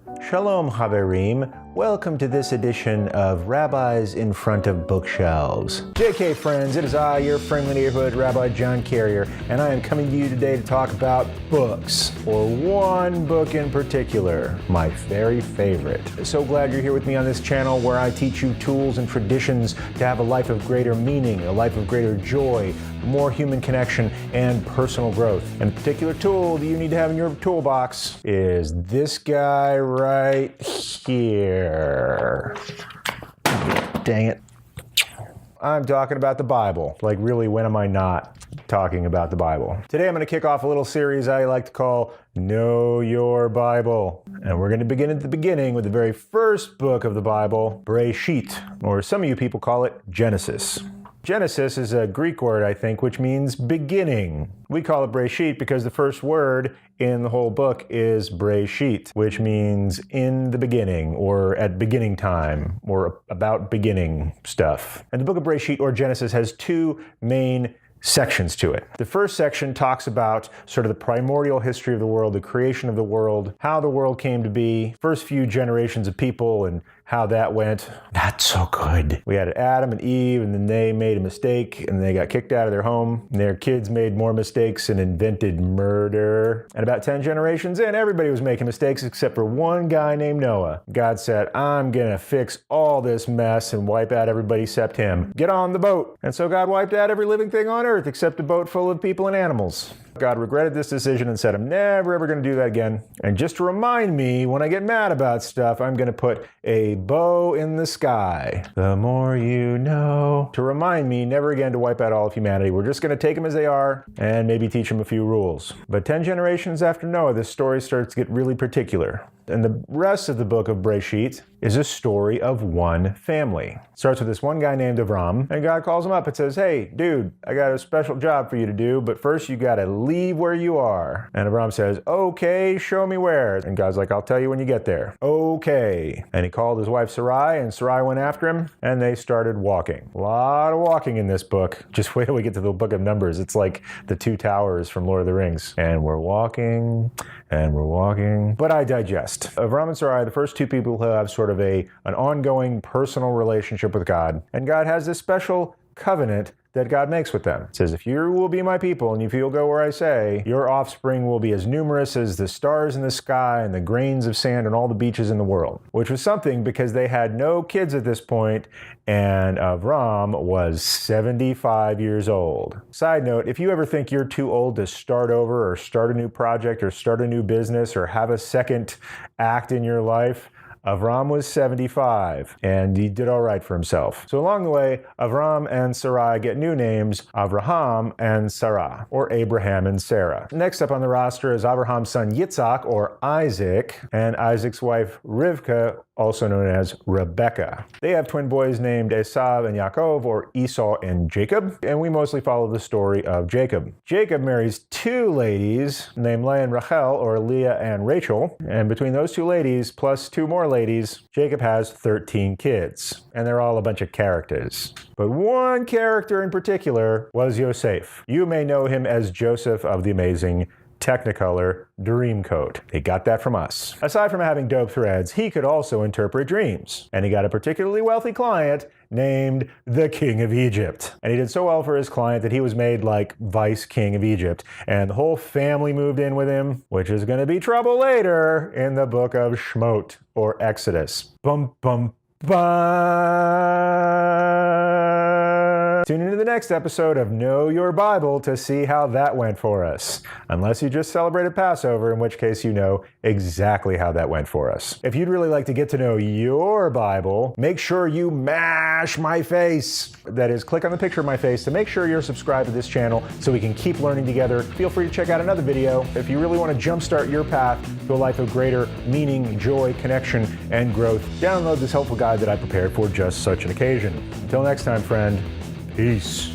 Shalom Haverim, welcome to this edition of Rabbis in Front of Bookshelves. JK friends, it is I, your friendly neighborhood Rabbi John Carrier, and I am coming to you today to talk about books, or one book in particular, my very favorite. So glad you're here with me on this channel where I teach you tools and traditions to have a life of greater meaning, a life of greater joy, more human connection, and personal growth. And the particular tool that you need to have in your toolbox is this guy right here. Dang it. I'm talking about the Bible. Like, really, when am I not talking about the Bible? Today I'm going to kick off a little series I like to call Know Your Bible. And we're going to begin at the beginning with the very first book of the Bible, Bereishit, or some of you people call it Genesis. Genesis is a Greek word, I think, which means beginning. We call it Bereishit because the first word in the whole book is Bereishit, which means in the beginning, or at beginning time, or about beginning stuff. And the book of Bereishit, or Genesis, has two main sections to it. The first section talks about sort of the primordial history of the world, the creation of the world, how the world came to be, first few generations of people, and how that went. Not so good. We had Adam and Eve, and then they made a mistake, and they got kicked out of their home. And their kids made more mistakes and invented murder. And about 10 generations in, everybody was making mistakes except for one guy named Noah. God said, I'm gonna fix all this mess and wipe out everybody except him. Get on the boat. And so God wiped out every living thing on earth except a boat full of people and animals. God regretted this decision and said, I'm never ever going to do that again. And just to remind me, when I get mad about stuff, I'm going to put a bow in the sky. The more you know. To remind me never again to wipe out all of humanity. We're just going to take them as they are and maybe teach them a few rules. But 10 generations after Noah, this story starts to get really particular. And the rest of the book of Bereishit is a story of one family. It starts with this one guy named Avram, and God calls him up and says, hey, dude, I got a special job for you to do, but first you got to leave where you are. And Avram says, okay, show me where. And God's like, I'll tell you when you get there. Okay. And he called his wife Sarai, and Sarai went after him, and they started walking. A lot of walking in this book. Just wait till we get to the book of Numbers. It's like the two towers from Lord of the Rings. And we're walking, and we're walking. But I digest. Avram and Sarai, the first two people who have sort of an ongoing personal relationship with God. And God has this special covenant that God makes with them. It says, if you will be my people and if you'll go where I say, your offspring will be as numerous as the stars in the sky and the grains of sand on all the beaches in the world. Which was something because they had no kids at this point, and Avram was 75 years old. Side note, if you ever think you're too old to start over or start a new project or start a new business or have a second act in your life, Avram was 75, and he did all right for himself. So along the way, Avram and Sarai get new names, Avraham and Sarah, or Abraham and Sarah. Next up on the roster is Avraham's son Yitzhak, or Isaac, and Isaac's wife Rivka, also known as Rebecca. They have twin boys named Esav and Yaakov, or Esau and Jacob, and we mostly follow the story of Jacob. Jacob marries two ladies named Leah and Rachel, or Leah and Rachel, and between those two ladies, plus two more ladies, Jacob has 13 kids, and they're all a bunch of characters. But one character in particular was Yosef. You may know him as Joseph of the Amazing Technicolor Dreamcoat. He got that from us. Aside from having dope threads, he could also interpret dreams. And he got a particularly wealthy client named the King of Egypt. And he did so well for his client that he was made like Vice King of Egypt. And the whole family moved in with him, which is going to be trouble later in the book of Shemot, or Exodus. Bum, bum, bum. Tune into the next episode of Know Your Bible to see how that went for us. Unless you just celebrated Passover, in which case you know exactly how that went for us. If you'd really like to get to know your Bible, make sure you mash my face. That is, click on the picture of my face to make sure you're subscribed to this channel so we can keep learning together. Feel free to check out another video if you really want to jumpstart your path to a life of greater meaning, joy, connection, and growth. Download this helpful guide that I prepared for just such an occasion. Until next time, friend. Peace.